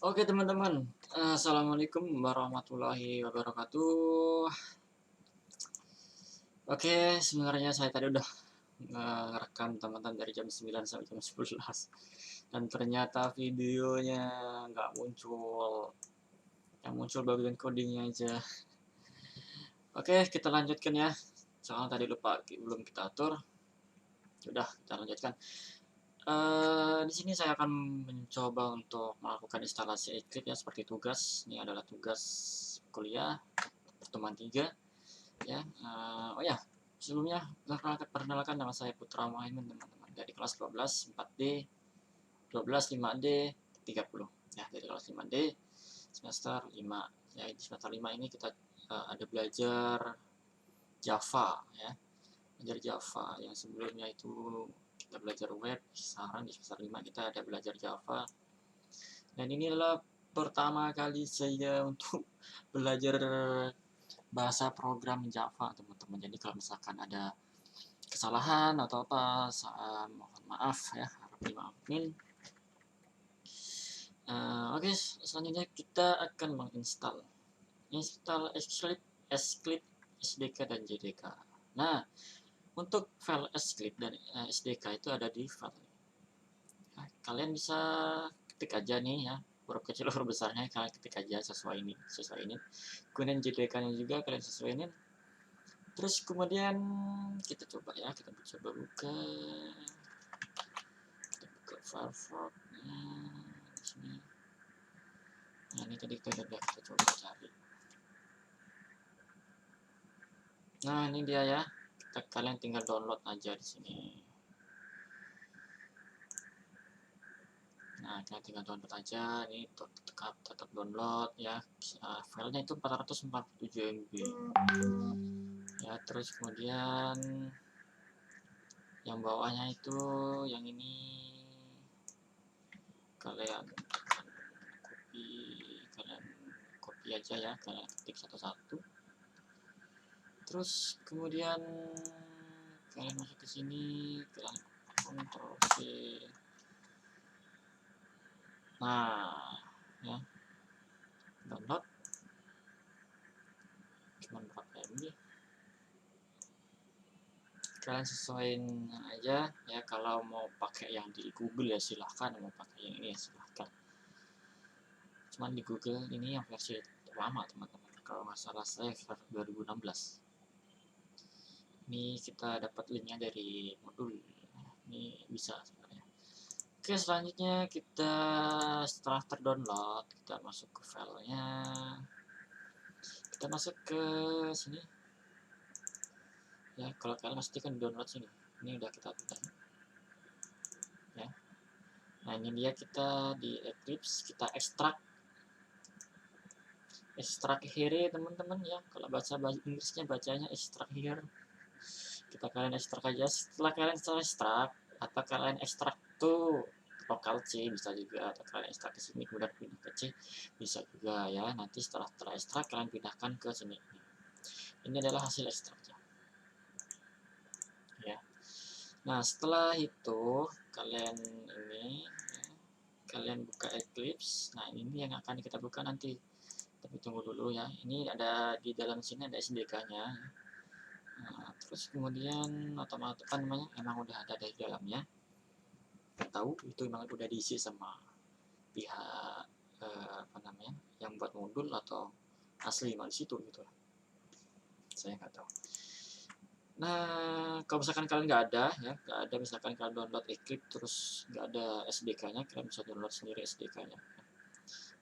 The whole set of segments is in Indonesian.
Oke teman-teman, assalamualaikum warahmatullahi wabarakatuh. Oke, sebenarnya saya tadi udah ngerekam teman-teman dari jam 9 sampai jam 11 dan ternyata videonya nggak muncul, yang muncul bagian codingnya aja. Oke, kita lanjutkan ya. Soalnya tadi lupa belum kita atur. Udah, kita lanjutkan. Di sini saya akan mencoba untuk melakukan instalasi Eclipse ya seperti tugas. Ini adalah tugas kuliah pertemuan 3 ya. Oh ya, sebelumnya perkenalkan nama saya Putra Muhaimin teman-teman dari kelas 12 4D, 12 5D, 30 ya, dari kelas 5D semester 5 ya. Di semester 5 ini kita ada belajar Java ya, belajar Java. Yang sebelumnya itu kita belajar web. Sekarang di semester 5 kita ada belajar Java, dan inilah pertama kali saya untuk belajar bahasa program Java teman-teman. Jadi kalau misalkan ada kesalahan atau apa, mohon maaf ya, harap dimaafin. Oke, selanjutnya kita akan menginstal Eclipse, SDK dan JDK. Nah, untuk file Eclipse dan SDK itu ada di file. Nah, kalian bisa ketik aja nih ya, huruf kecil huruf besarnya kalian ketik aja sesuai ini. Kemudian JDK-nya juga kalian sesuaiin. Terus kemudian kita coba ya, kita coba buka Firefox. Di sini. Nah, ini tadi kita coba cari. Nah, ini dia ya. Kalian tinggal download aja di sini. Nah, kalian tinggal download aja. Ini tetap download ya. Filenya itu 447 MB. Ya, terus kemudian yang bawahnya itu yang ini kalian copy aja ya, kalian ketik satu-satu. Terus kemudian kalian masuk ke sini, kalian Ctrl C. Nah, ya, download. Cuman berapa MB? Kalian sesuaiin aja ya. Kalau mau pakai yang di Google ya silahkan, mau pakai yang ini ya silahkan. Cuman di Google ini yang versi lama teman-teman, kalau nggak salah saya versi 2016. Ini kita dapat linknya dari modul, ini bisa sebenarnya. Oke, selanjutnya kita setelah terdownload kita masuk ke filenya, kita masuk ke sini ya. Kalau kalian pasti kan download sini, ini udah kita pindah ya. Nah, ini dia, kita di Eclipse kita ekstrak here teman-teman ya. Kalau bahasa Inggrisnya bacanya ekstrak here. Kita kalian ekstrak aja. Setelah kalian ekstrak atau kalian ekstrak tuh lokal C bisa juga, atau kalian ekstrak ke sini kemudian pindah ke C bisa juga ya. Nanti setelah terekstrak kalian pindahkan ke sini. Ini adalah hasil ekstraknya ya. Nah, setelah itu kalian ini ya, kalian buka Eclipse. Nah, ini yang akan kita buka nanti, tapi tunggu dulu ya. Ini ada di dalam sini ada SDK-nya. Nah, terus kemudian otomatis apa namanya, emang udah ada di dalamnya. Tahu itu emang udah diisi sama pihak apa namanya yang buat modul, atau asli emang di situ gitu lah, saya nggak tahu. Nah, kalau misalkan kalian nggak ada ya, nggak ada, misalkan kalian download Eclipse terus nggak ada SDK-nya, kalian bisa download sendiri SDK-nya.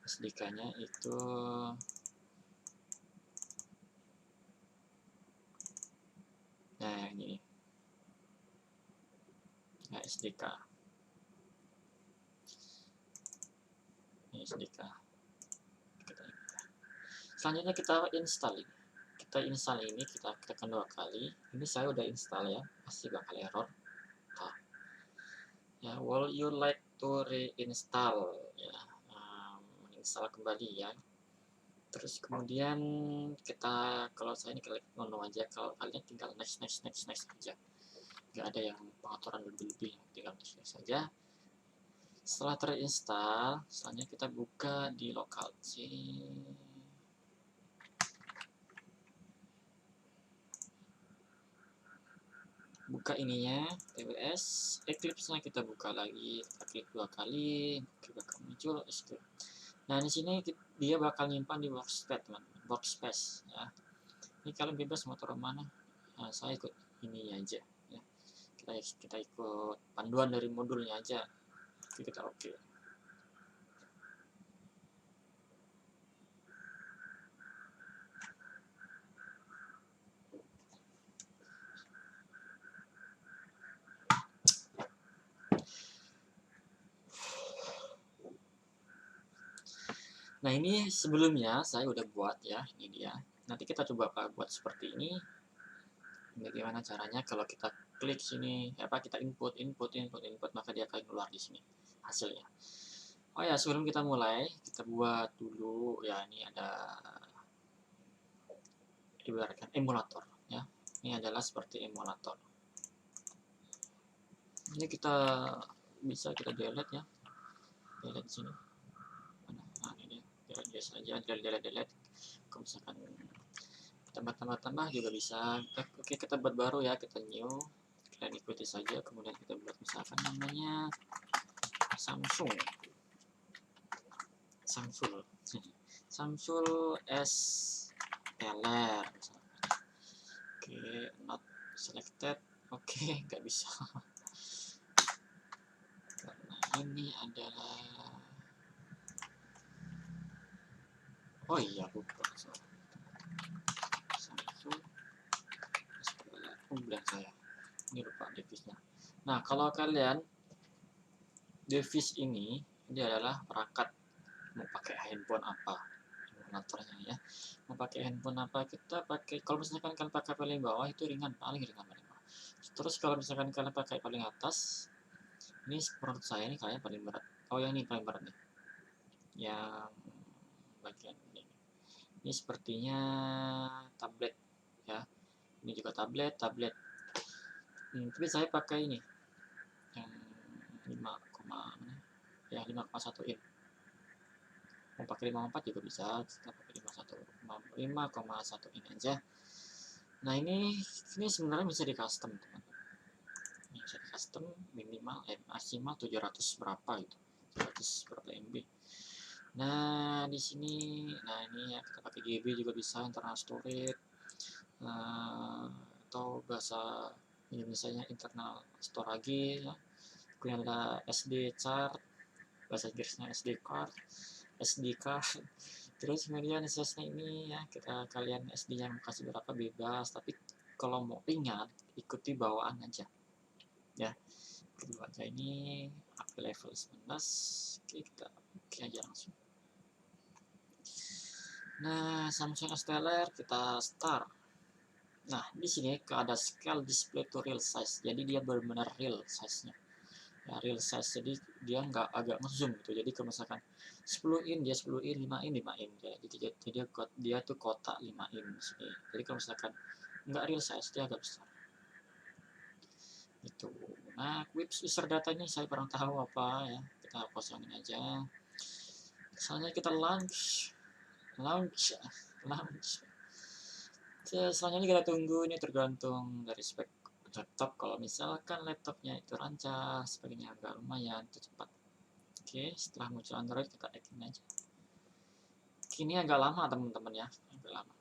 SDK-nya itu nah ini, nah SDK, ini SDK. Selanjutnya kita install ini. Kita tekan 2 kali. Ini saya udah install ya, pasti bakal error. Nah, ya, will you like to reinstall ya, menginstal kembali ya. Terus kemudian kita, kalau saya ini klik no aja, kalau kalian tinggal next aja, nggak ada yang pengaturan lebih-lebih, tinggal next saja. Setelah terinstall, selanjutnya kita buka di lokalc. Buka ininya, TWS, Eclipse-nya kita buka lagi, kita klik 2 kali, kita bakal muncul escape. Nah, di sini dia bakal nyimpan di workspace, teman-teman, workspace ya. Ini kalian bebas mau taruh mana. Nah, saya ikut ini aja ya. Kita ikut panduan dari modulnya aja. Kita oke. Nah, ini sebelumnya saya udah buat ya, ini dia. Nanti kita coba buat seperti ini. Bagaimana caranya kalau kita klik sini, kita input, maka dia akan keluar di sini hasilnya. Oh ya, sebelum kita mulai, kita buat dulu ya, ini ada ibaratkan emulator ya. Ini adalah seperti emulator. Ini kita bisa kita delete ya. Delete sini. Nah, ini delete saja, delete. Kalau misalkan tambah juga bisa. Oke, kita buat baru ya, kita new, kalian ikuti saja. Kemudian kita buat misalkan namanya Samsung S teller. Oke, not selected. Oke, nggak bisa karena ini adalah, oh iya lupa, bilang saya ini lupa device-nya. Nah, kalau kalian device ini adalah perangkat, mau pakai handphone apa emulatornya ya, mau pakai handphone apa, kita pakai, kalau misalkan kalian pakai paling bawah itu ringan, paling bawah. Terus kalau misalkan kalian pakai paling atas, ini menurut saya ini kayaknya paling berat. Oh, yang ini paling berat nih, yang bagian ini sepertinya tablet ya. Ini juga tablet. Tapi saya pakai ini yang 5,1 in. Mau pakai 5,4 juga bisa, kita pakai 5,1 in aja. Nah, ini sebenarnya bisa di custom, teman-teman. Ini bisa di custom maksimal 700 berapa itu, 700 berapa MB. Nah, di sini, nah ini ya, kita pakai GB juga bisa, internal storage, atau bahasa Indonesia-nya internal storage ya. Kemudian ada SD card, bahasa Inggrisnya SD card. Terus kemudian SSD ini ya, kalian SD yang kasih berapa bebas, tapi kalau mau ringan ikuti bawaan aja ya. Kedua aja ini up level 19. Oke, kita oke aja langsung. Nah, Samsung S Teller kita start. Nah, di sini ada scale display to real size, jadi dia benar-benar real size-nya ya, real size, jadi dia nggak agak ngezoom gitu. Jadi kalau misalkan 10 in dia 10 in, 5 in 5 in ya. Jadi dia tuh kotak 5 in sini. Jadi kalau misalkan nggak real size dia agak besar itu. Nah, quick user data ini saya kurang tahu apa ya, kita kosongin aja. Misalnya kita launch. Selanjutnya kita tunggu, ini tergantung dari spek laptop. Kalau misalkan laptopnya itu rancang, speknya agak lumayan, itu cepat. Oke, setelah muncul Android kita action aja. Ini agak lama teman-teman ya, agak lama.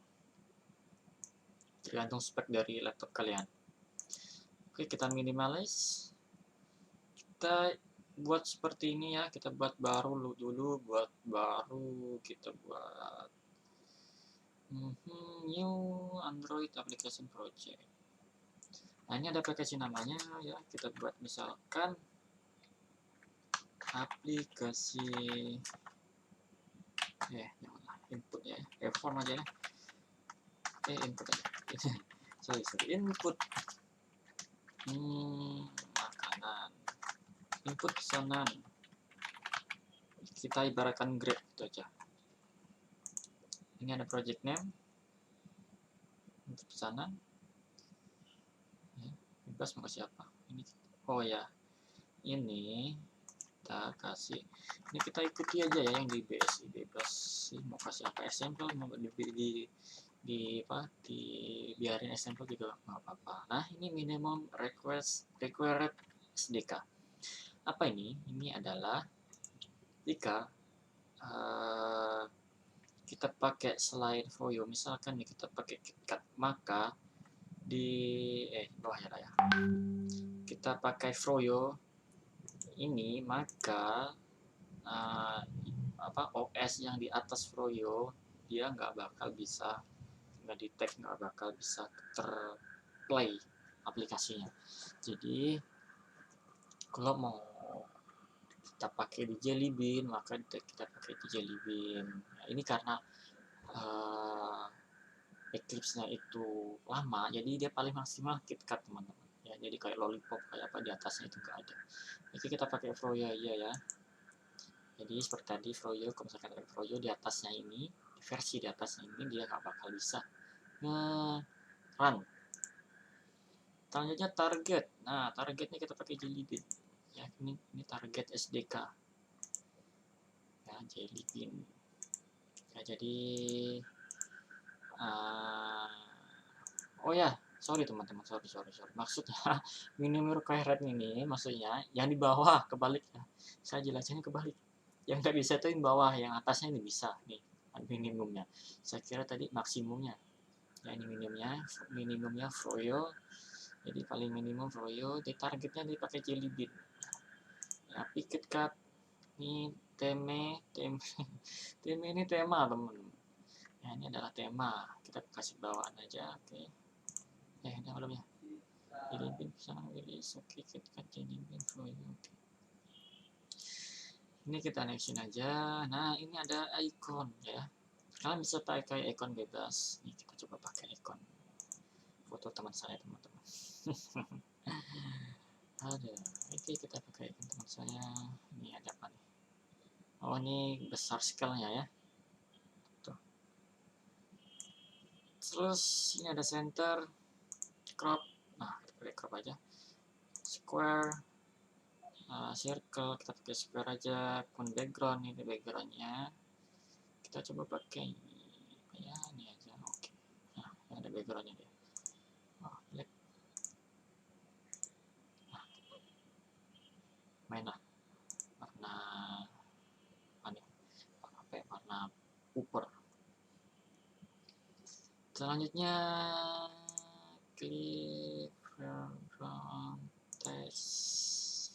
Tergantung spek dari laptop kalian. Oke, kita minimize. Kita buat seperti ini ya, kita buat baru dulu, kita buat new Android application project. Nah, ini ada aplikasi namanya ya, kita buat misalkan aplikasi janganlah input ya, form aja ya. Input aja. sorry input makanan, input pesanan, kita ibaratkan grade itu aja. Ini ada project name, input pesanan ya, bebas mau kasih apa ini. Oh ya, ini kita kasih, ini kita ikuti aja ya yang di BSI bebas sih, mau kasih apa example, mau dibiarin example juga nggak apa-apa. Nah ini minimum required SDK. Apa ini? Ini adalah jika kita pakai selain Froyo, misalkan nih kita pakai KitKat, maka di bawahnya lah ya, kita pakai Froyo ini, maka OS yang di atas Froyo dia nggak bakal bisa detect, nggak bakal bisa terplay aplikasinya. Jadi kalau mau kita pakai di Jelly Bean, maka kita pakai di Jelly Bean. Nah, ini karena Eclipse-nya itu lama, jadi dia paling maksimal KitKat teman-teman. Ya, jadi kayak Lollipop kayak apa di atasnya itu nggak ada. Jadi kita pakai Froyo aja ya. Jadi seperti tadi Froyo, kalau misalkan ada Froyo di atasnya ini, versi di atasnya ini dia nggak bakal bisa nge-run. Selanjutnya target. Nah, targetnya kita pakai Jelly Bean. Ya, ini target SDK. Ya, Jelly Bean. Ya, jadi oh ya, sorry teman-teman, sorry. Maksudnya minimum required ini maksudnya yang di bawah, kebalik ya. Saya jelasinnya kebalik. Yang nggak bisa itu yang bawah, yang atasnya ini bisa nih minimumnya. Saya kira tadi maksimumnya. Ya ini minimumnya Froyo. Jadi paling minimum Froyo, di targetnya dipakai Jelly Bean. Ya, KitKat ini teme ini tema teman-teman. Ya ini adalah tema, kita kasih bawaan aja, oke. Udah belum ya? Jelly Bean bisa rilis, oke, KitKat Jelly Bean Froyo, oke. Ini kita nextin aja. Nah ini ada icon ya, kalian bisa pakai icon bebas. Nih kita coba pakai icon foto teman saya teman-teman. Ada, oke kita pakai icon teman saya. Ini ada apa nih? Oh ini besar scale-nya ya. Tuh. Terus ini ada center, crop. Nah kita pakai crop aja. Square, circle, kita pakai square aja. Pun background, ini backgroundnya kita coba pakai ya ini aja, oke. Nah ada backgroundnya dia. Oh, black. Nah, main lah warna warna puper. Selanjutnya klik background text.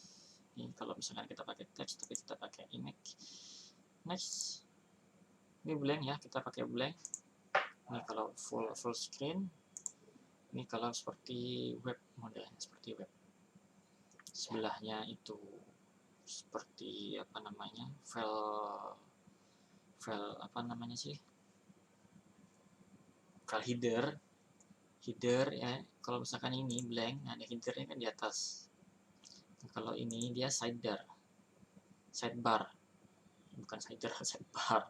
Ini kalau misalkan kita pakai text tapi kita pakai image. Next, ini blank ya, kita pakai blank. Ini kalau full screen. Ini kalau seperti web, modelnya seperti web. Sebelahnya itu seperti apa namanya, file apa namanya sih, file header ya. Kalau misalkan ini blank, nah ada headernya kan di atas. Nah, kalau ini dia sidebar, bukan sidebar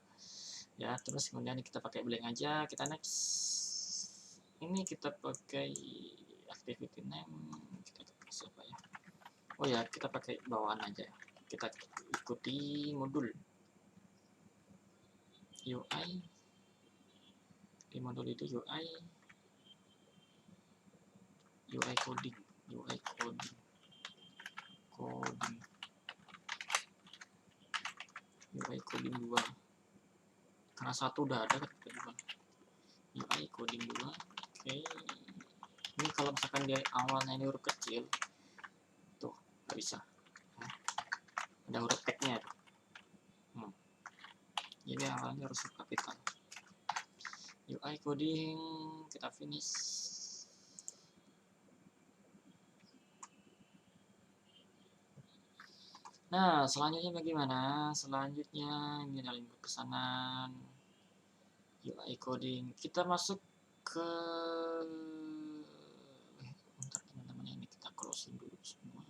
ya. Terus kemudian kita pakai blank aja, kita next. Ini kita pakai activity name, kita kasih apa ya, oh ya kita pakai bawaan aja, kita ikuti modul UI. Di modul itu UI coding UI coding 2, karena satu udah ada kedua. UI coding 2, oke. Ini kalau misalkan dia awalnya ini huruf kecil tuh nggak bisa, ada huruf tag-nya tuh. Jadi awalnya harus kapital. UI coding kita finish. Nah selanjutnya bagaimana? Selanjutnya ini ada link pesanan UI coding. Kita masuk ke bentar teman-teman, ini kita closing dulu semua.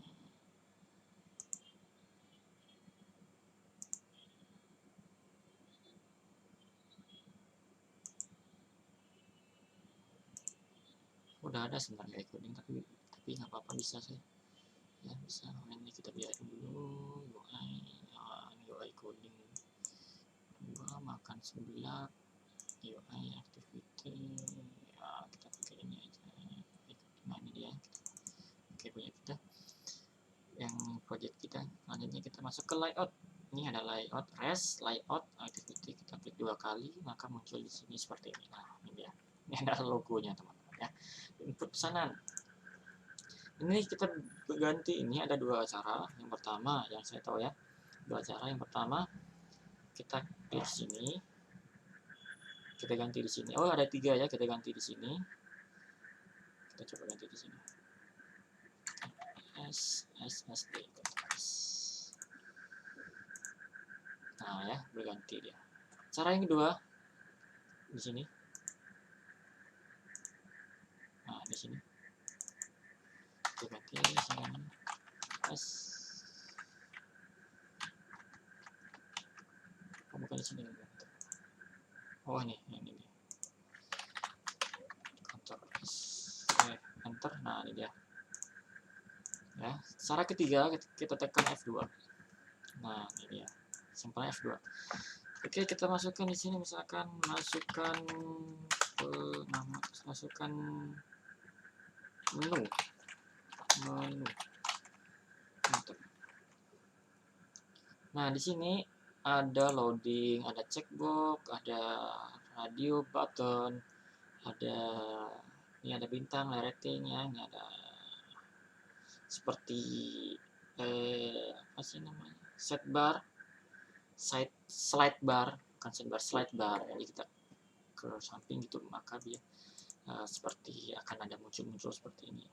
Udah ada sebenarnya coding, tapi nggak apa-apa, bisa sih ya, bisa. Ini kita biarin dulu UI. UI coding 2 makan sebelah UI activity ya, kita pakai ini aja. Nah ini dia, oke punya kita yang project kita. Selanjutnya kita masuk ke layout. Ini ada layout rest, layout activity, kita klik 2 kali maka muncul di sini seperti ini. Nah ini dia, ini ada logonya teman-teman ya. Input pesanan ini kita ganti, ini ada 2 cara. Yang pertama yang saya tahu ya, 2 cara. Yang pertama kita klik sini, kita ganti di sini. Oh ada 3 ya, kita ganti di sini. Kita coba ganti di sini. SSD. Nah ya, berganti dia. Cara yang kedua di sini. Nah di sini. Kita ganti di sini. Oh, bukan di sini. Oh ini dia. Enter. Nah ini dia. Ya, cara ketiga kita tekan F2. Nah ini dia, sampelnya F2. Oke, kita masukkan di sini, misalkan masukkan nama, masukkan menu. Nah di sini ada loading, ada checkbox, ada radio button, ada ini ada bintang, rating ya, ini ada seperti apa sih namanya, set bar, slide bar, bukan set bar, slide bar. Jadi kita ke samping gitu, maka dia seperti akan ada muncul seperti ini.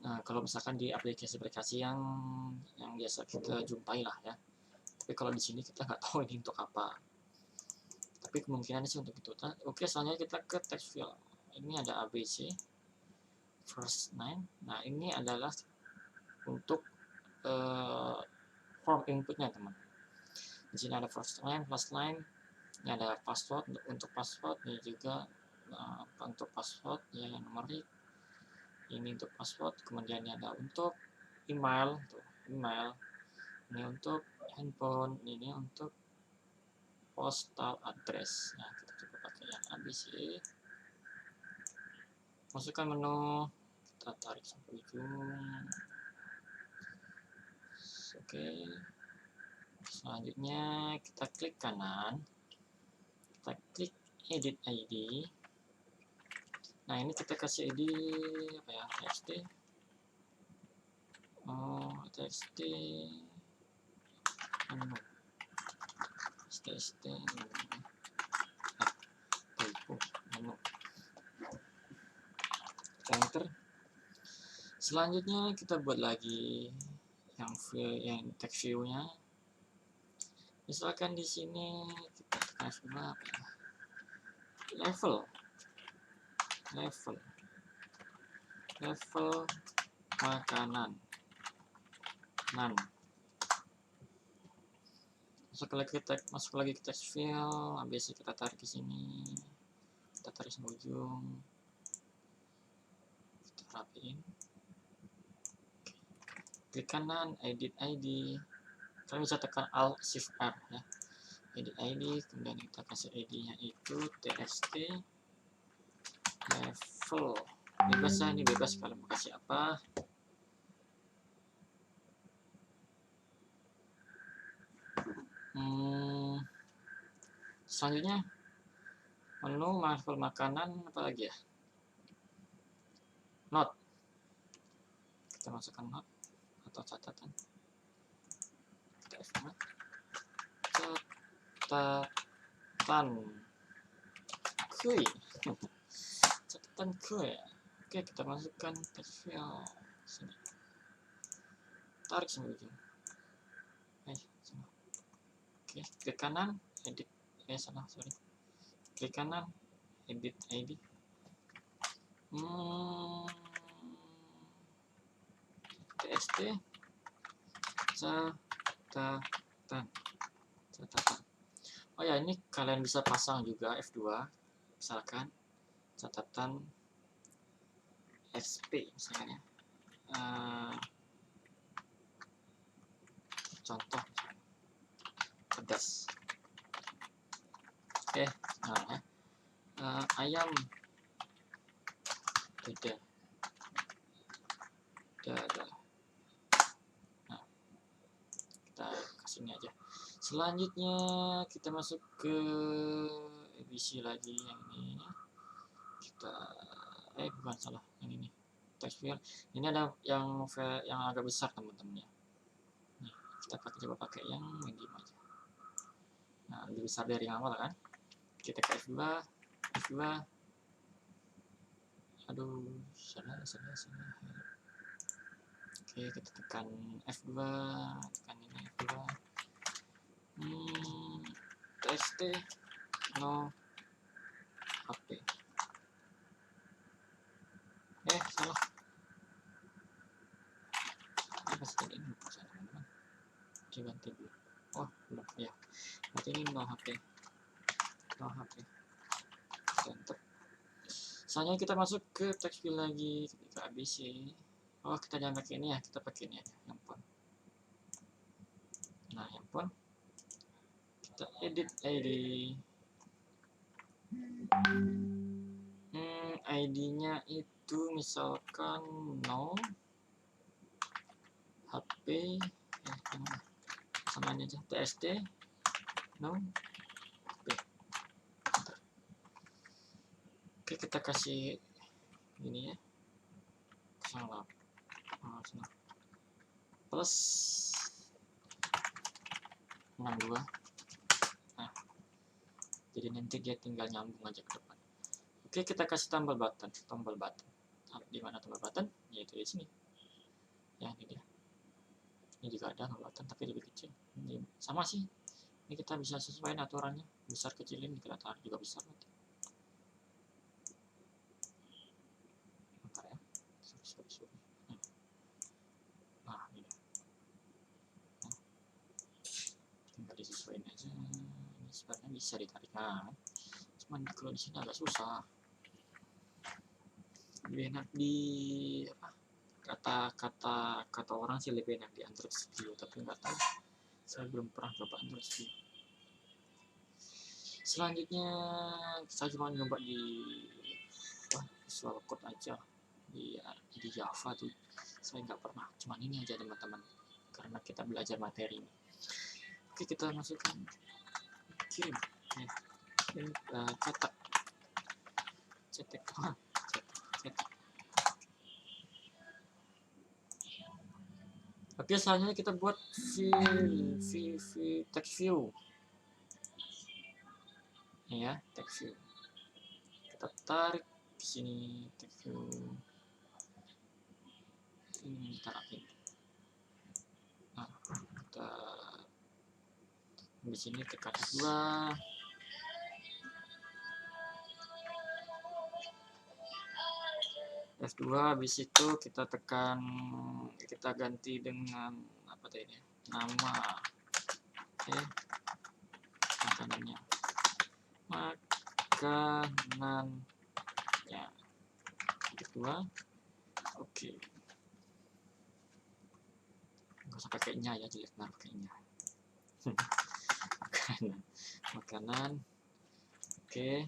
Nah kalau misalkan di aplikasi-aplikasi yang biasa kita jumpai lah ya. Tapi kalau di sini kita nggak tahu ini untuk apa. Tapi kemungkinan sih untuk itu. Nah, oke, selanjutnya kita ke text field. Ini ada ABC first name. Nah ini adalah untuk form inputnya teman. Di sini ada first name, last name. Ini ada password untuk password. Ini juga untuk password ya, yang numerik. Ini untuk password. Kemudian ini ada untuk email, ini untuk handphone, ini untuk postal address. Nah kita coba pakai yang ABC. Masukkan menu, kita tarik sampai ujung. Oke, selanjutnya kita klik kanan, kita klik edit ID. Nah ini kita kasih ID apa ya, txt. Oh txt menu, txt menu. Enter. Selanjutnya kita buat lagi yang text view-nya. Misalkan di sini kita tekan apa ya? Level makanan. Masuk lagi ke text field. Biasa kita tarik ke sini. Kita tarik sampai ujung. Kita rapiin. Klik kanan, edit ID. Kalian bisa tekan Alt Shift R ya. Edit ID, kemudian kita kasih ID-nya itu txt level. Bebas ya, ini bebas kalian mau kasih apa. Selanjutnya menu level makanan, apa lagi ya, note. Kita masukkan note atau catatan. Kita F4. Catatan kuy. Catatan kuy. Oke, kita masukkan text field sini. Tarik sampai ujung. Oke, klik kanan, edit. Sorry. Klik kanan, edit ID. txt catatan. Oh ya, ini kalian bisa pasang juga F2, misalkan catatan XP misalnya. Contoh pedas. Oke, nah, ayam udah. Nah, kita kasih ini aja. Selanjutnya kita masuk ke ABC lagi, yang ini kita bukan, salah, yang ini text field. Ini ada yang agak besar teman-teman ya. Nah, kita coba pakai yang medium aja. Nah, lebih besar dari yang awal kan. Kita ke F2. Aduh, salah. Oke, kita tekan F2, tekan ini F2. TXT no HP. Salah. Apa sih ini? Teman-teman. Coba ganti dulu. Oh, belum ya. Berarti ini no HP. Enter. Selanjutnya kita masuk ke text field lagi, ketika ABC. Oh, kita jangan pakai ini ya, kita pakai ini aja, yang font. Nah, yang font kita edit ID. ID-nya itu misalkan no HP, samain aja TST no HP. Oke, kita kasih ini ya, 08 plus 62. Nah, jadi nanti dia tinggal nyambung aja ke depan. Oke, kita kasih tombol button. Di mana tombol button? Yaitu di sini. Ya, ini dia. Ini juga ada tombol button tapi lebih kecil. Ini sama sih. Ini kita bisa sesuaikan aturannya. Besar kecilin kita taruh juga besar nanti. Bentar ya. Sorry. Nah, ini. Nah, tinggal disesuaikan aja. Ini sebenarnya bisa ditarik. Nah, cuman kalau di sini agak susah. Lebih enak di kata orang sih lebih enak di Android Studio, tapi nggak tahu, saya belum pernah coba Android Studio. Selanjutnya saya cuma nyoba di Visual Code aja, di Java tuh saya nggak pernah, cuman ini aja teman-teman, karena kita belajar materi ini. Oke, kita masukkan kirim ini, cetak. Oke, selanjutnya kita buat text view. Ini ya, text view. Kita tarik ke sini text view. Ini kita rapiin. Nah, kita di sini tekan F2. F2, habis itu kita tekan, kita ganti dengan apa tadi, nama. Oke, makanannya kedua. Oke, nggak usah pakai nya ya, jelek banget pakai nya. makanan. Oke,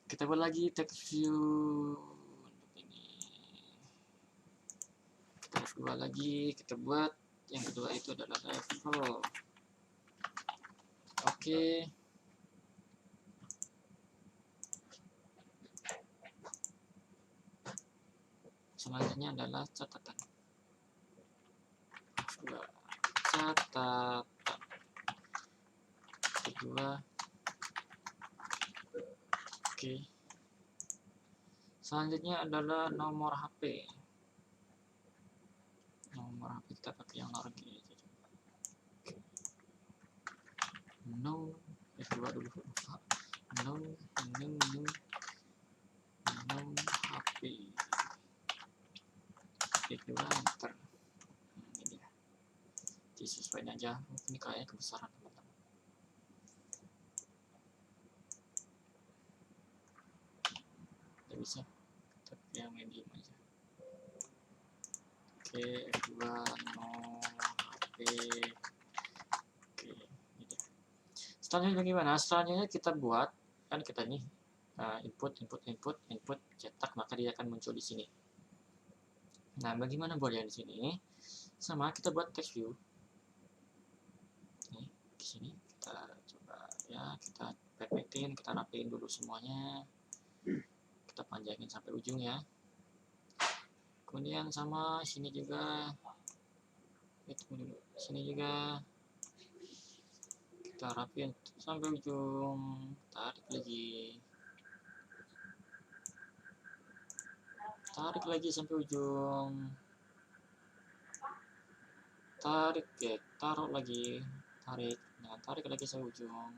kita buat lagi text view untuk ini. Kita F2 lagi, kita buat yang kedua itu adalah level. Oke. Selanjutnya adalah catatan. Kedua. Oke. Selanjutnya adalah nomor HP. Nomor HP kita pakai yang lagi aja. No, kedua dulu. No HP. Kedua enter. Ini dia. Disesuaikan aja. Ini kayaknya kebesaran teman-teman. Tidak bisa. Tapi yang medium aja. Oke, kedua no HP. Oke, ini dia. Selanjutnya gimana? Selanjutnya kita buat, kan kita nih input cetak, maka dia akan muncul di sini. Nah, bagaimana buatnya di sini? Sama kita buat text view. Nih, di sini kita coba ya, kita pepetin, kita rapiin dulu semuanya. Kita panjangin sampai ujung ya. Kemudian sama sini juga. Sini juga kita rapiin sampai ujung, tarik lagi sampai ujung, taruh lagi, tarik lagi sampai ujung.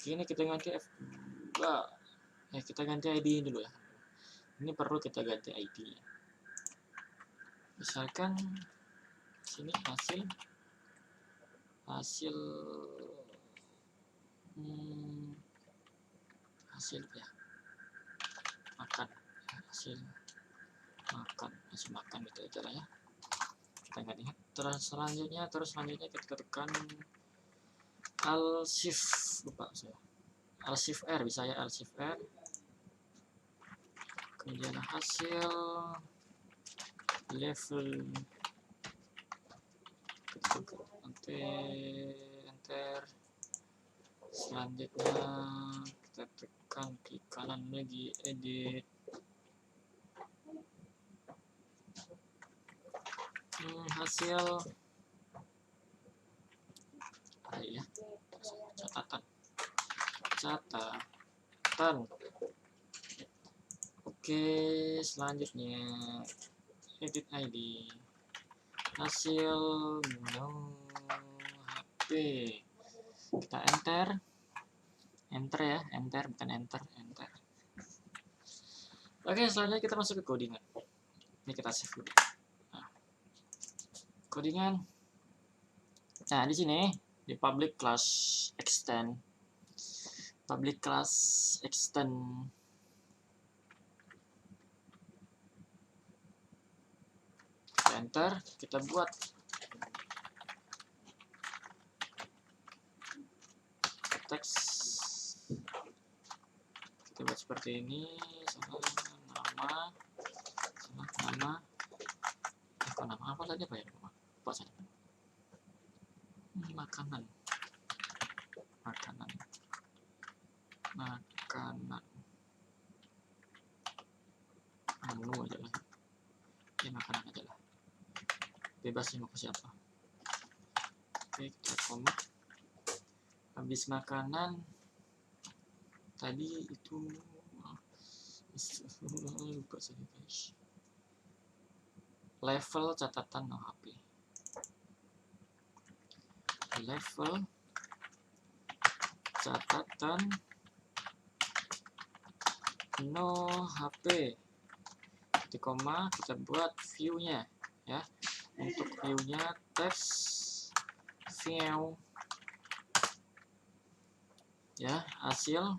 Ini kita ganti F2 ya, kita ganti ID dulu ya. Ini perlu kita ganti ID, misalkan sini hasil ya, makan gitu aja lah ya. Kita nggak ingat. Terus selanjutnya kita tekan Alt Shift, lupa saya, Alt Shift R, bisa ya, Alt Shift R. Kemudian hasil level, enter. Selanjutnya kita tekan klik kanan lagi, edit. Hasil ya, catatan. Oke, selanjutnya edit ID, hasil no HP, kita enter ya, bukan enter. Oke, selanjutnya kita masuk ke codingan. Ini kita save dulu. Codingan. Nah, di sini di public class extend, enter, kita buat teks, kita buat seperti ini, nama apa tadi, apa ya, lupa saya. Makanan menu aja lah, makanan aja lah, bebas sih mau ke siapa. Oke, kita koma. Habis makanan tadi itu lupa saya guys, level catatan no HP, level catatan no HP, di koma, kita buat view-nya ya. Untuk view-nya teks view ya, hasil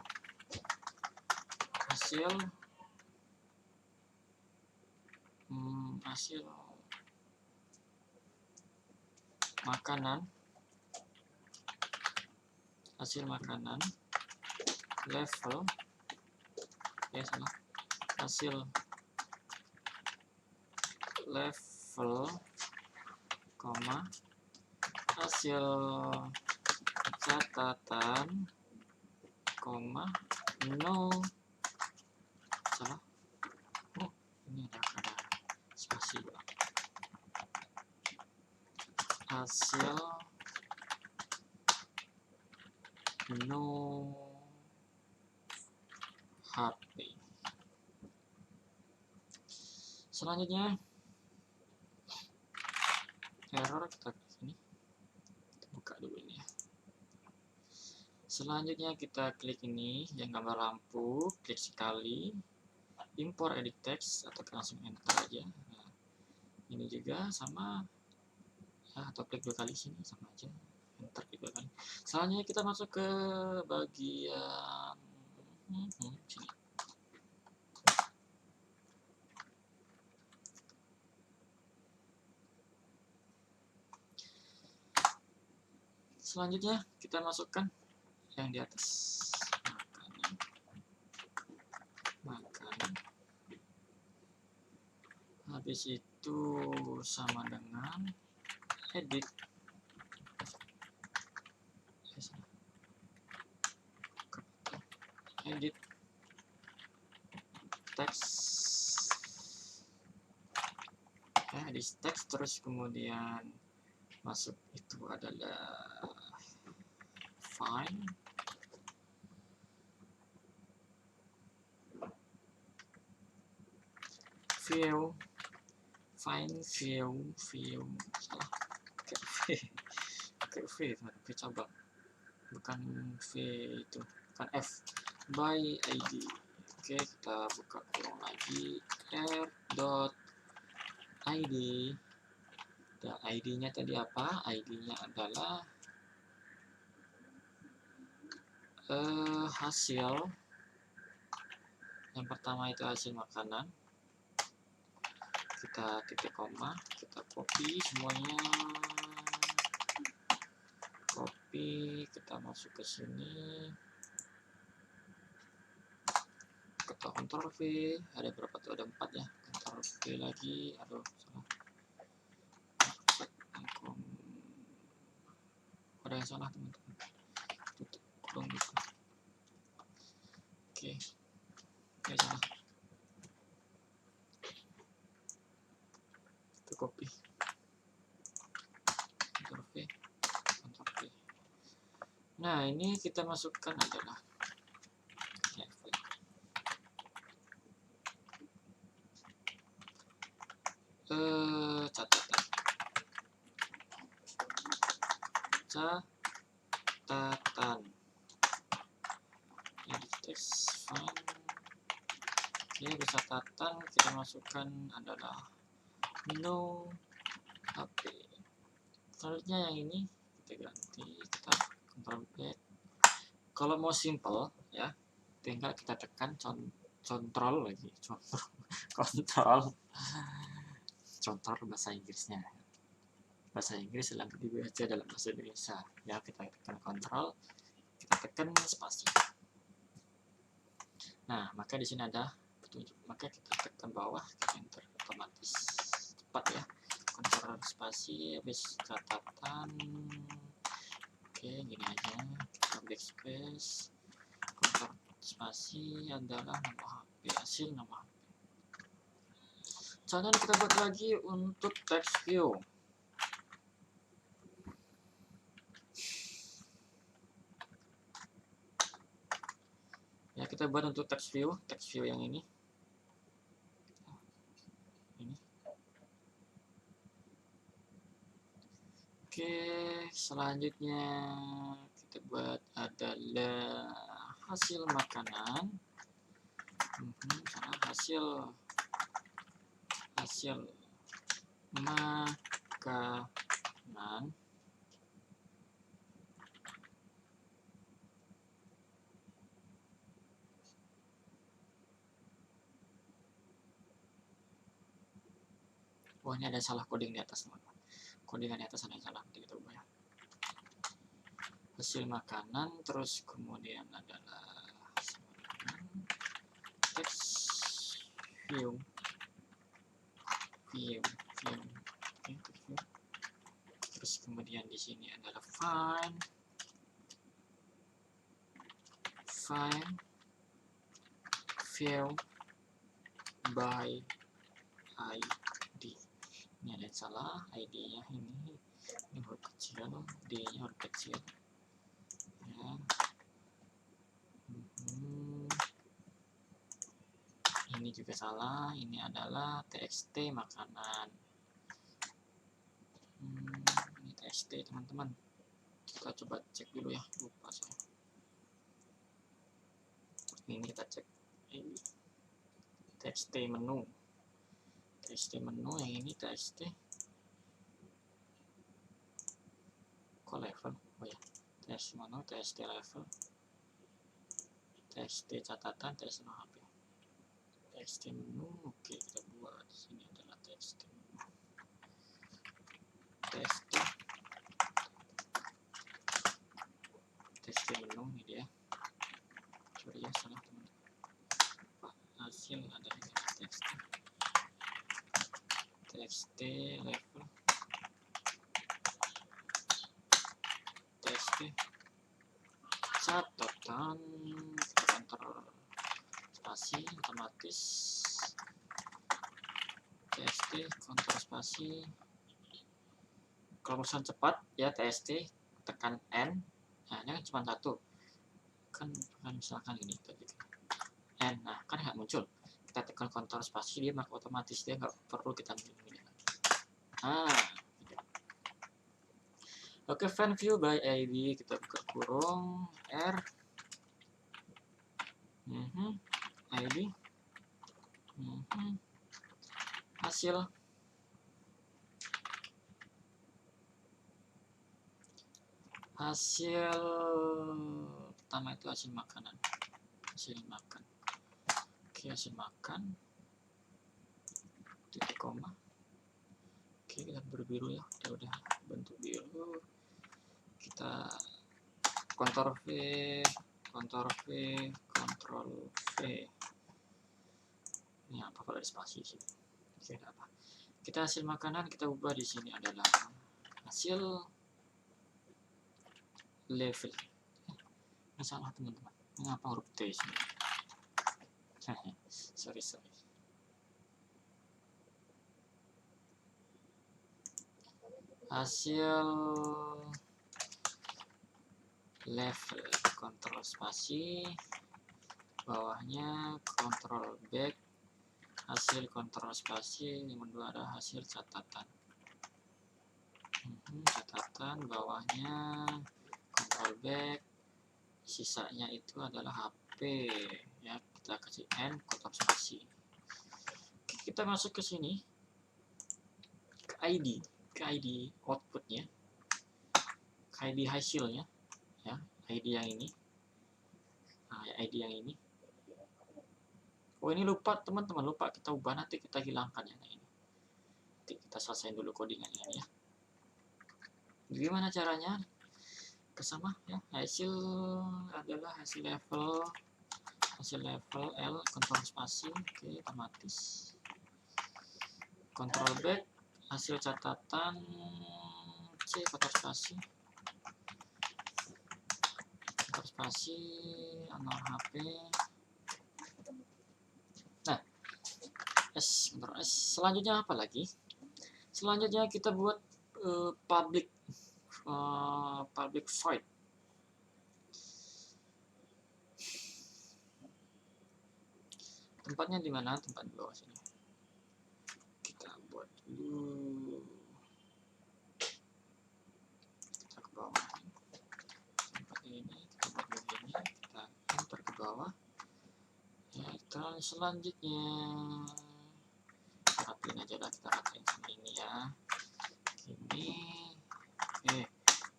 makanan, level ya, salah, hasil level, koma, hasil catatan, koma, no, salah, ini ada spasi, hasil no HP. Selanjutnya error, kita sini, kita buka dulu ini ya. Selanjutnya kita klik ini yang gambar lampu, klik sekali, import edit text, atau langsung enter aja. Nah, ini juga sama ya, atau klik 2 kali sini sama aja, enter klik 2 kali. Selanjutnya kita masuk ke bagian sini. Selanjutnya kita masukkan yang di atas, makanan. Habis itu sama dengan edit, teks, di teks, terus kemudian masuk itu adalah find view, salah, pakai v coba, bukan v itu, bukan f, by id. Oke, kita buka kurung lagi, r.id. Dan id-nya tadi apa? id-nya adalah hasil. Yang pertama itu hasil makanan. Kita titik koma, kita copy semuanya, kita masuk ke sini, kita Ctrl V, ada berapa tuh, ada 4 ya, Ctrl V lagi, aduh salah, ada yang salah teman-teman, tutup kurung gitu. Oke, salah, itu copy, Ctrl V, Ctrl V. Nah, ini kita masukkan adalah catatan, edit text file. Oke, di catatan kita masukkan adalah no HP. Selanjutnya yang ini kita ganti, kita Ctrl V. Kalau mau simple ya, tinggal kita tekan control lagi, control bahasa Inggrisnya. Bahasa Inggris lebih baca dalam bahasa Indonesia. Ya, kita tekan kontrol, kita tekan spasi. Nah, maka di sini ada petunjuk. Maka kita tekan bawah, kita enter, otomatis cepat ya. Kontrol spasi, habis catatan. Oke, gini aja. Kita backspace. Kontrol spasi adalah nama HP, hasil nama HP. Caranya kita buat lagi untuk text view. Ya, kita buat untuk text view yang ini. Oke, selanjutnya kita buat adalah hasil makanan. Hasil makanan. Wah, ini ada salah coding di atas, teman-teman. Codingan di atas ada yang salah, nanti kita ubah ya. Hasil makanan, terus kemudian adalah text view. Terus kemudian di sini adalah find view by ID. Ini ada yang salah, ID-nya ini huruf kecil, D-nya huruf kecil ya. Ini juga salah, ini adalah txt makanan. Ini txt teman-teman, kita coba cek dulu ya, lupa saya. Ini kita cek ini txt menu yang ini txt kok level, oh ya, txt menu, txt level, txt catatan, txt HP, txt menu. Oke, kita buat di sini adalah txt menu, txt txt menu ini dia. Sorry ya, salah teman-teman. Hasil ada txt level txt catatan, kontrol spasi otomatis, txt kontrol spasi. Kalau misalnya cepat ya txt tekan n, nah ini kan cuma satu kan misalkan ini tadi n, nah kan nggak muncul. Kita tekan kontrol spasi dia maka otomatis, dia nggak perlu kita milih lagi. Oke, fan view by ID kita buka kurung r ID hasil pertama itu hasil makanan, hasil makan. Oke, hasil makan titik koma. Oke, kita berbiru ya, udah bentuk biru. Kita Ctrl V, Ctrl V, Ctrl V. Ini apa kalau ada spasi sih? Oke, apa? Kita hasil makanan kita ubah di sini adalah hasil level. Ini salah teman-teman. Mengapa huruf T sini? sorry. Hasil level, kontrol spasi, bawahnya kontrol back, hasil kontrol spasi, yang kedua ada hasil catatan. Catatan, bawahnya kontrol back, sisanya itu adalah HP ya, kita kasih N, kontrol spasi. Oke, kita masuk ke sini ke ID outputnya, ke ID hasilnya ya, ID yang ini. Nah, ID yang ini. Oh, ini lupa teman-teman, lupa kita ubah, nanti kita hilangkan yang ini. Nanti kita selesaiin dulu codingannya ya. Gimana caranya? Bersama ya, hasil adalah hasil level L, kontrol spasi, oke, otomatis. Kontrol back, hasil catatan C, kontrol spasi, honor HP. Nah, kontrol S. Selanjutnya apa lagi? Selanjutnya kita buat public void. Tempatnya di mana? Tempat di bawah sini. Kita buat dulu. Kita ke bawah. Tempat ini kita buat begini. Kita enter ke bawah. Ya, terus selanjutnya rapiin aja lah, kita rapiin sama ini ya.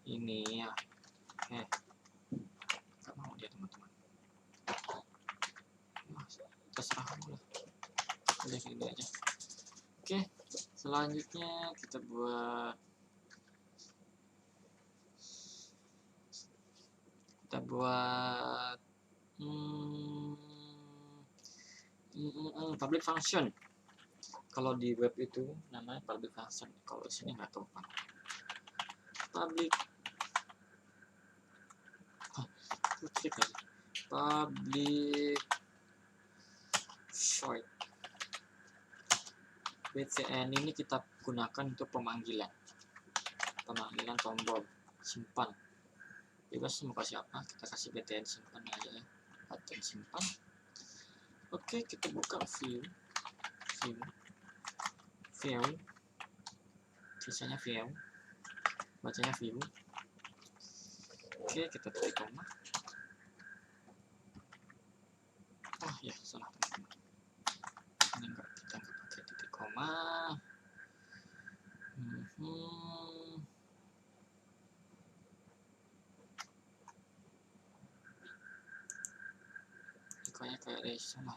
Ini ya. Gak mau dia teman-teman. Terserah kamu lah. Udah gini aja. Oke, selanjutnya kita buat public function. Kalau di web itu namanya public function, kalau di sini nggak tahu apa. Public void. btn ini kita gunakan untuk pemanggilan tombol simpan. Bebas mau kasih apa, kita kasih btn simpan aja ya, button simpan. Oke, kita buka view, sisanya view, bacanya view. Oke, kita titik koma. Ya salah teman-teman, ini kita nggak pakai titik koma. Kayak salah.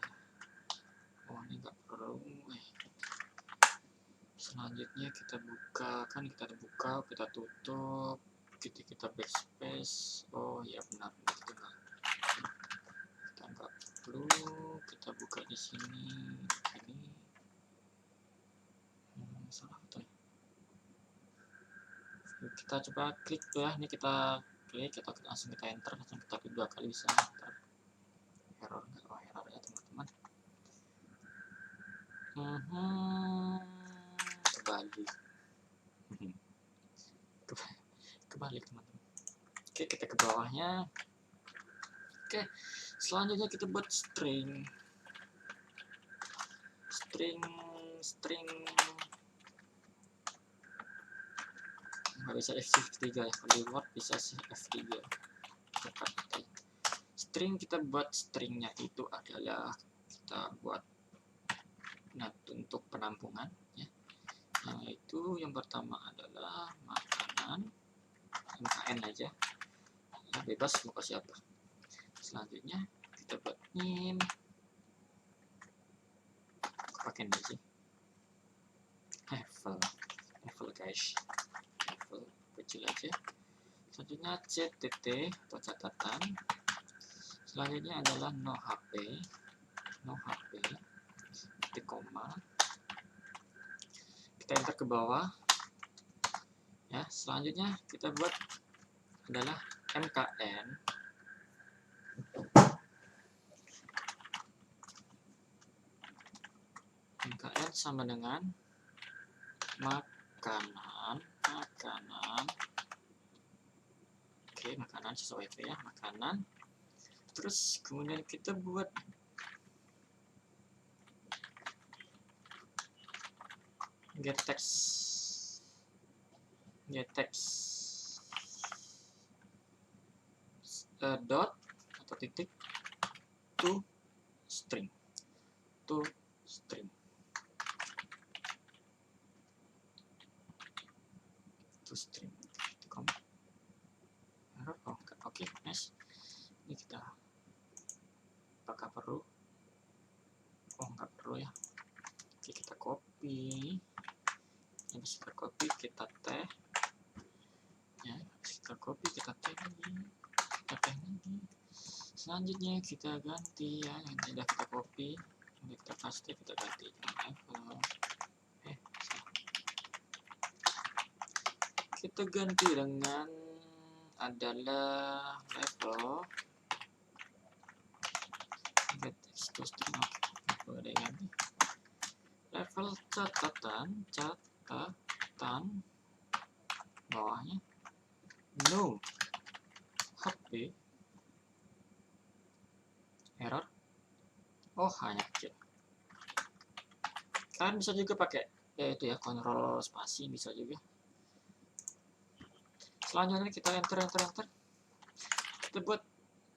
Oh, ini nggak perlu. Selanjutnya kita buka, kita tutup, kita backspace. Oh, oh ya benar, kita nggak perlu, kita buka di sini. Salah tuh. Kita coba klik ya, ini kita klik, kita langsung kita enter, langsung kita klik 2 kali bisa enter. Error nggak? Oh, error ya teman-teman. Kebalik teman-teman. Oke, kita ke bawahnya. Oke, selanjutnya kita buat string nggak bisa F3 ya, kalau di Word bisa F3. String, kita buat stringnya itu adalah kita buat untuk penampungan ya. Yaitu yang pertama adalah makanan, MKN aja ya, bebas mau kasih apa. Selanjutnya kita buat name, aku pakai ini sih, level guys, level kecil aja. Selanjutnya ctt atau catatan. Selanjutnya adalah no hp, titik koma, kita enter ke bawah ya. Selanjutnya kita buat adalah MKN, sama dengan makanan. Oke, makanan sesuai itu ya, makanan. Terus kemudian kita buat get text dot atau titik to string oke, nice. Ini kita apakah perlu? Oh, nggak perlu ya. Oke, kita copy. Habis kita copy, kita teh ya. Habis kita copy, kita teh lagi. Selanjutnya kita ganti ya, yang sudah kita copy, yang kita paste, kita ganti level. Kita ganti dengan adalah level get text to string. Boleh ganti level catatan bawahnya no hp error. Oh, hanya kecil. Kalian bisa juga pakai itu ya, kontrol spasi bisa juga. Selanjutnya kita enter. Kita buat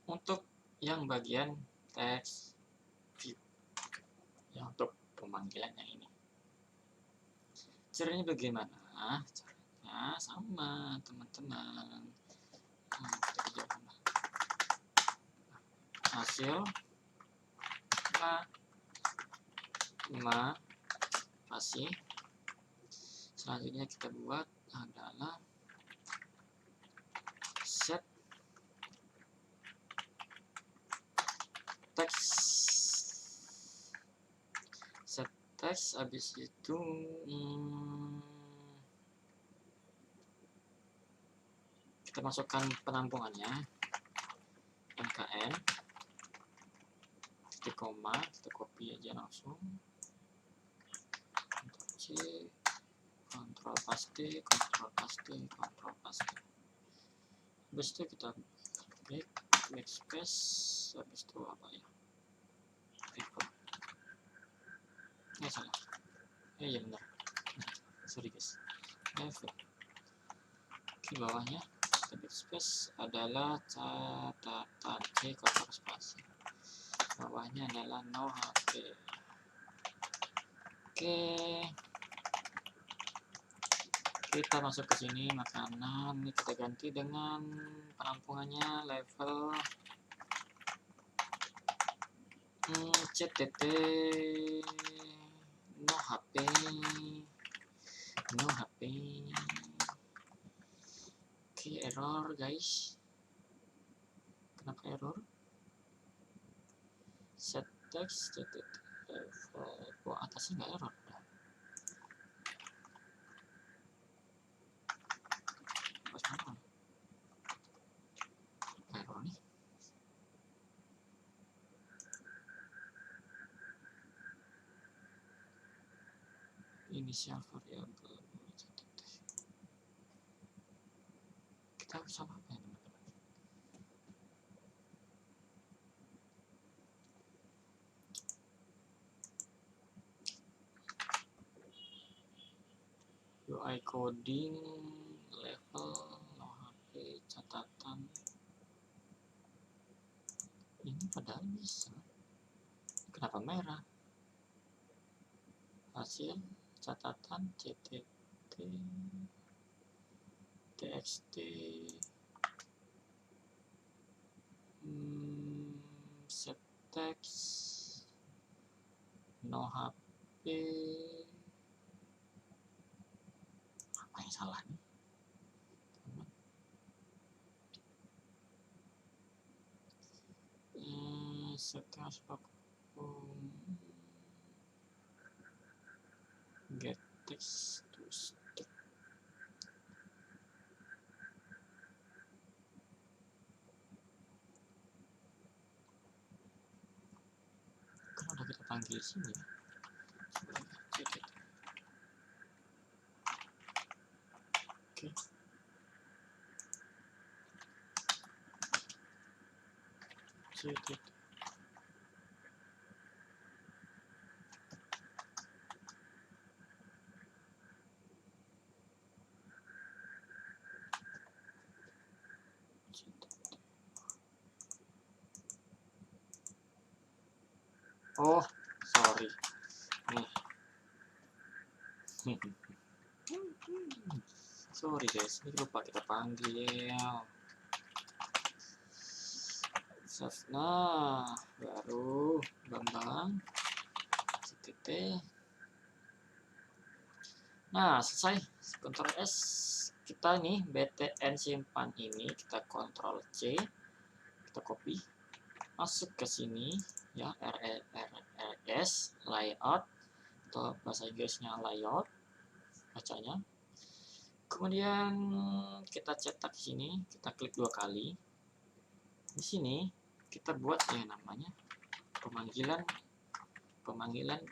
untuk yang bagian text view ya, untuk pemanggilan yang ini. Caranya bagaimana? Caranya sama teman-teman. Hasil pasti. Selanjutnya kita buat adalah set text, habis itu kita masukkan penampungannya MKN, titik koma, kita copy aja langsung, Ctrl C, Ctrl paste. Habis itu kita klik space, habis itu apa ya, salah, ya benar, sorry guys, di bawahnya kita backspace adalah catatan C, Ctrl spasi, bawahnya adalah no hp. Oke, kita masuk ke sini makanan, ini kita ganti dengan penampungannya level ctt no hp. Oke, error guys. error. Set text level atasnya nggak error. Error nih. Initial variable. Kita bisa apa ya teman-teman? UI coding level no HP catatan ini padahal bisa, kenapa merah? Hasil catatan ctt txt set text no HP, apa yang salah nih? Setelah get text to stick. Kan udah kita panggil sini ya. Oke. Oke. Oh, sorry. Nih. Sorry guys, ini lupa kita panggil. Nah, baru Bambang. CTT. Nah, selesai. Ctrl S. Kita nih btn simpan ini, kita Ctrl C. Kita copy. Masuk ke sini ya, RS layout atau bahasa Inggrisnya layout bacanya. Kemudian kita cetak sini, kita klik 2 kali. Di sini kita buat yang namanya pemanggilan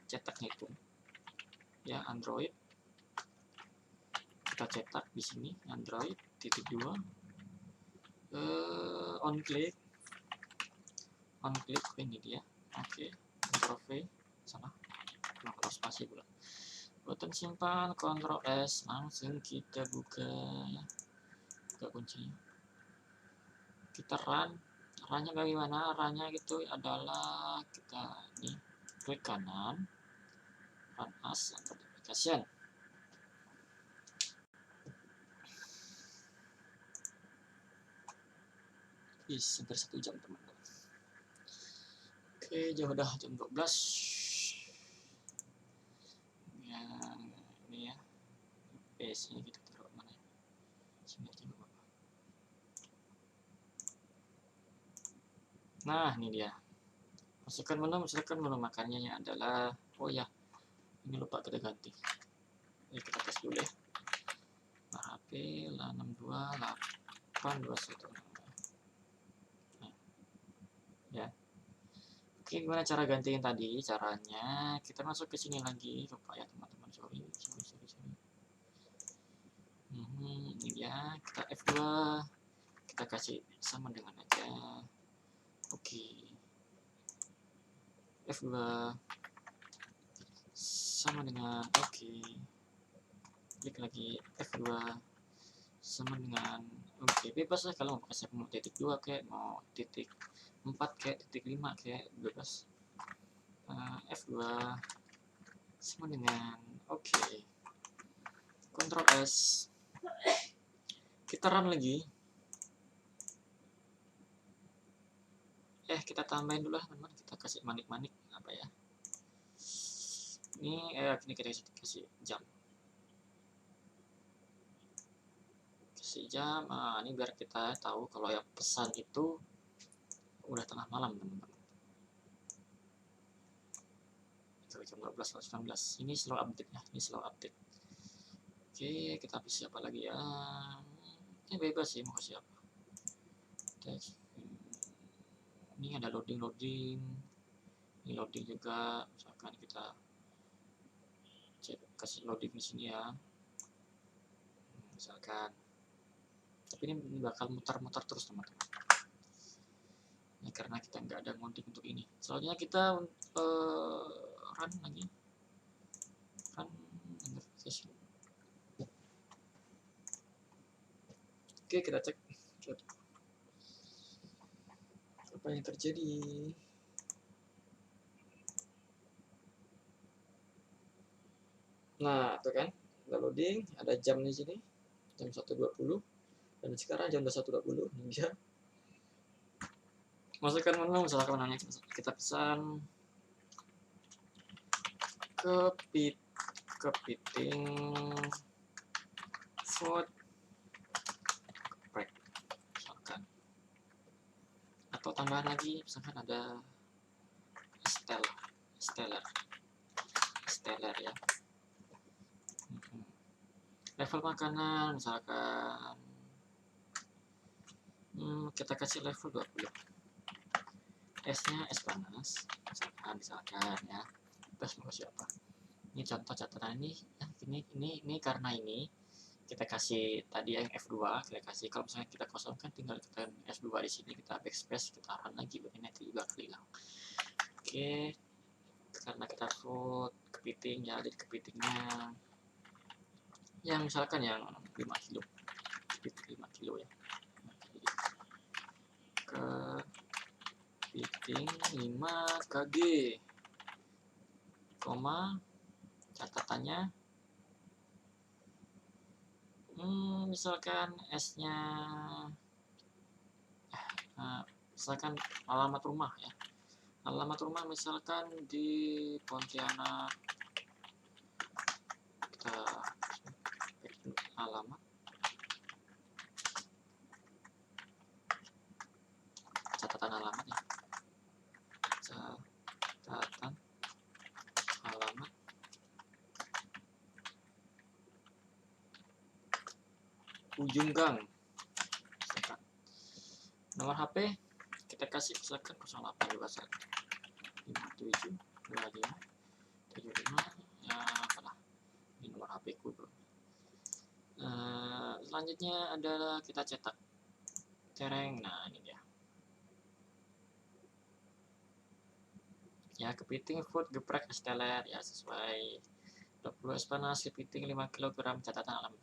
cetaknya itu ya, Android. Kita cetak di sini Android titik 2 on click ini dia. Oke, Ctrl V sana, Ctrl spasi pula, button simpan, Ctrl S, langsung kita buka kuncinya, kita runnya bagaimana? Runnya gitu adalah kita nih klik kanan, run as atau application. Hampir 1 jam teman-teman. Oke, udah jam 12 ya. Ini ya, base nya kita taruh mana ya? Sini aja gak apa-apa. Nah, ini dia. Masukkan menu makannya adalah, oh ya, ini lupa kita ganti. Ini kita tes dulu ya. HP 62821. Ya. Oke, gimana cara gantiin tadi? Caranya kita masuk ke sini lagi, lupa ya teman-teman, sorry. Ini ya, kita F2, kita kasih sama dengan aja. Oke. F2 sama dengan oke. Klik lagi F2 sama dengan oke. Bebas lah kalau mau kasih mau titik 2 kayak mau titik 4 kayak titik 5 kayak bebas. F2 sama dengan oke. Ctrl S, kita run lagi. Kita tambahin dulu lah teman-teman, kita kasih manik-manik apa ya, ini ini kita kasih jam, ini biar kita tahu kalau yang pesan itu udah tengah malam teman-teman. Jam 12.19 ini slow update ya, ini slow update. Oke, kita kasih apa lagi ya? Ini bebas sih mau kasih apa. Ini ada loading, ini loading juga. Misalkan kita cek kasih loading di sini ya. Misalkan, tapi ini bakal mutar-mutar terus teman-teman. Ini karena kita nggak ada modding untuk ini. Soalnya kita run lagi, run interface. Oke, kita cek apa yang terjadi. Nah, itu kan udah loading, ada jam di sini, jam 1.20, dan sekarang jam 21.20 Indonesia. Masukkan menu, misalkan menunya kita pesan kepiting food break, misalkan, atau tambahan lagi misalkan ada stellar ya. Level makanan misalkan kita kasih level 20. Esnya es panas misalkan ya. Terus mau siapa? Ini contoh catatan ini karena ini kita kasih tadi yang F2, kita kasih, kalau misalnya kita kosongkan tinggal kita F2 di sini, kita backspace, kita run lagi, ini nanti bakal hilang. Oke, karena kita food kepiting ya, jadi kepitingnya yang misalkan yang 5 kilo, 5 kilo ya, kepiting 5 kg, koma catatannya misalkan esnya misalkan alamat rumah ya, alamat rumah misalkan di Pontianak, kita alamat catatan alamat ya, catatan alamat ujung gang, misalkan. Nomor HP kita kasih misalkan 0821 57 25 75 ya, apalah ini nomor HP ku bro. Selanjutnya adalah kita cetak cereng. Nah ini dia ya, kepiting food geprek esteller ya, sesuai 20 es panas, kepiting 5 kg, catatan alam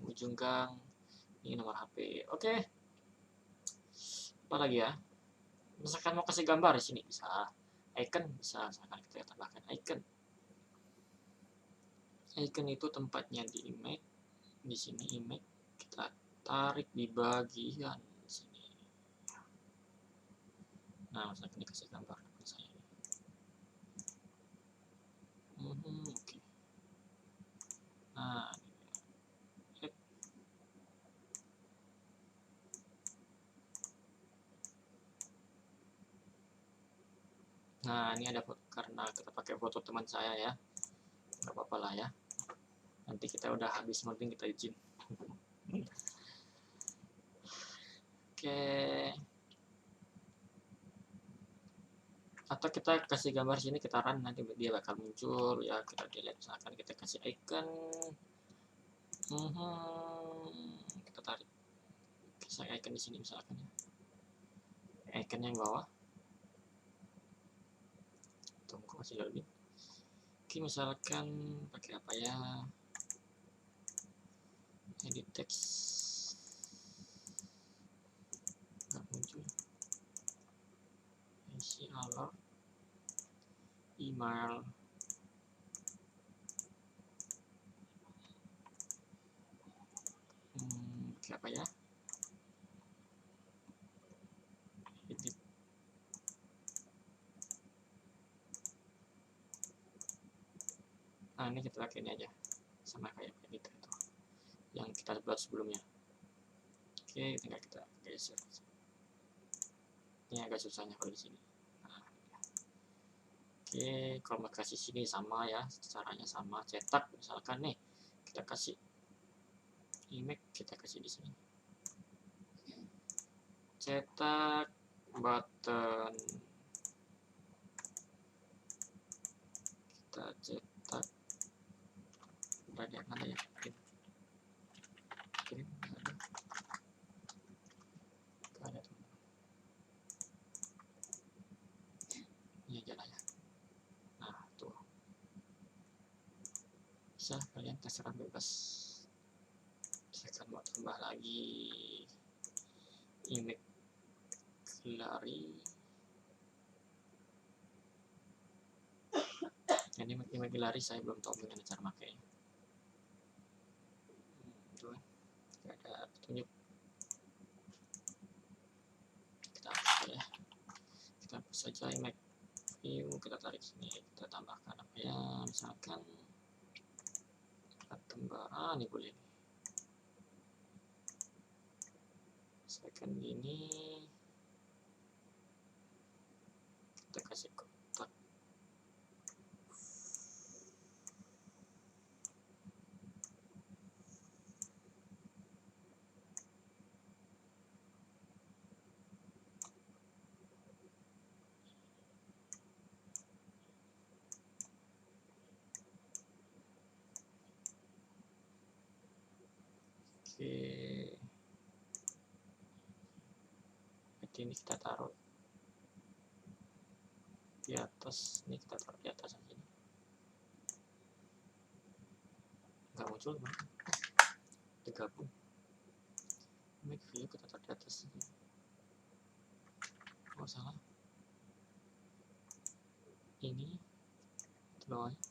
ujung gang, ini nomor HP. Oke, apa lagi ya, misalkan mau kasih gambar di sini bisa, icon bisa, misalkan kita tambahkan icon itu tempatnya di image, di sini image kita tarik di bagian sini. Nah misalkan dikasih gambar saya. Oke. Nah ini ada foto, karena kita pakai foto teman saya ya, nggak apa-apa lah ya, nanti kita udah habis modding kita izin. Oke, atau kita kasih gambar sini, kita run, nanti dia bakal muncul ya, kita delete, misalkan kita kasih icon, kita tarik, kasih icon di sini misalkan ya, icon yang bawah, tunggu masih loading. Oke, misalkan pakai apa ya, edit text nggak muncul, isi alert email, kayak apa ya, edit. Nah ini kita pakai ini aja, sama kayak edit itu yang kita buat sebelumnya. Oke, tinggal kita geser. Ini agak susahnya kalau di sini. Nah, oke, kalau mau kasih sini sama ya, caranya sama. Cetak misalkan nih, kita kasih image, kita kasih di sini. Cetak button, kita cetak mana ya, kirim ada tuh, ini aja lah ya. Nah tuh, bisa kalian terserah bebas. Saya mau tambah lagi image gallery. Ini image gallery saya belum tahu bagaimana cara makainya. Tuh, nggak ada petunjuk. Kita hapus ya. Kita hapus saja image view, kita tarik sini, kita tambahkan apa ya, misalkan tambah ini boleh. Misalkan gini, kita kasih kotak. Oke, ini kita taruh di atas, ini kita taruh di atas aja. Nggak muncul bang, tergabung. Make view kita taruh di atas. Oh salah, ini di bawahnya.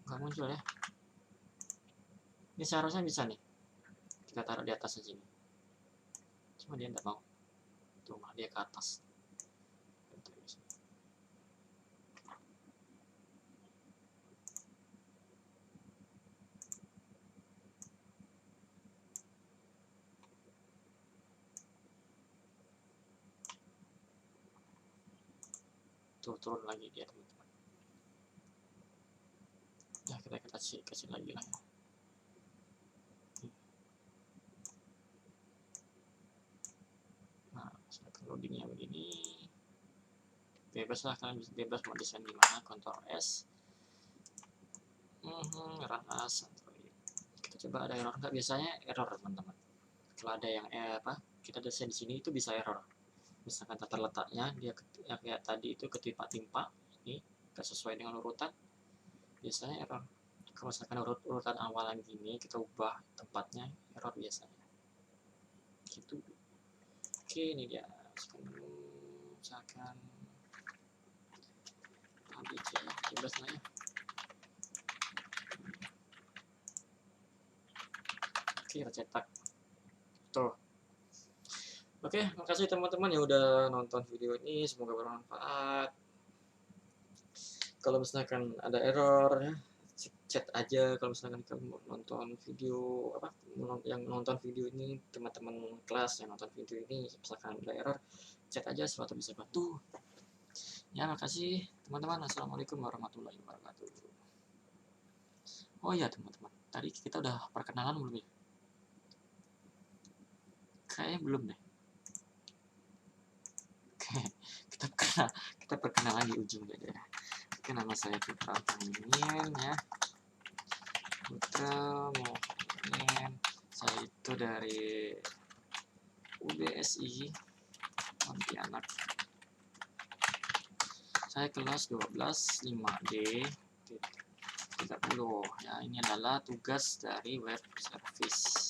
Nggak muncul ya. Ini seharusnya bisa nih, kita taruh di atas sini. Cuma dia nggak mau. Tuh malah dia ke atas. Tuh turun lagi dia teman-teman. Ya kita kasih lagi lah ya. Nah, loadingnya begini, bebas lah, kalian bisa bebas mau desain gimana. Ctrl S, run as. Kita coba ada error nggak? Biasanya error teman-teman. Kalau ada yang kita desain di sini itu bisa error. Misalkan tata letaknya dia yang kayak tadi itu ketimpa-timpa, ini nggak sesuai dengan urutan, biasanya error. Kalau misalkan urutan awalan gini kita ubah tempatnya, error biasanya. Gitu. Oke, ini dia. Misalkan ABC bebas lah ya. Oke, kita cetak. Tuh. Oke, makasih teman-teman yang udah nonton video ini, semoga bermanfaat. Kalau misalkan ada error ya, chat aja. Kalau misalkan kamu nonton video yang nonton video ini, teman-teman kelas yang nonton video ini, misalkan ada error, chat aja, suatu bisa bantu. Ya, makasih teman-teman. Assalamualaikum warahmatullahi wabarakatuh. Oh iya teman-teman, tadi kita udah perkenalan belum ya? Kayaknya belum deh. Oke, kita perkenalan di ujung aja ya. Oke, nama saya Putra Muhyiddin ya. Putra Muhyiddin. Saya itu dari UBSI Pontianak. Saya kelas 12 5D 30 ya. Ini adalah tugas dari web service.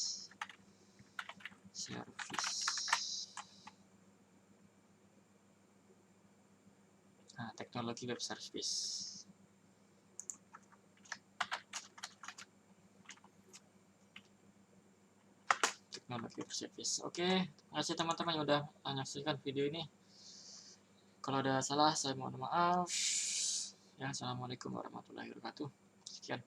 Nah, teknologi web service. Teknologi web service. Oke, terima kasih teman-teman yang udah menyaksikan video ini. Kalau ada salah, saya mohon maaf. Ya, assalamualaikum warahmatullahi wabarakatuh. Sekian.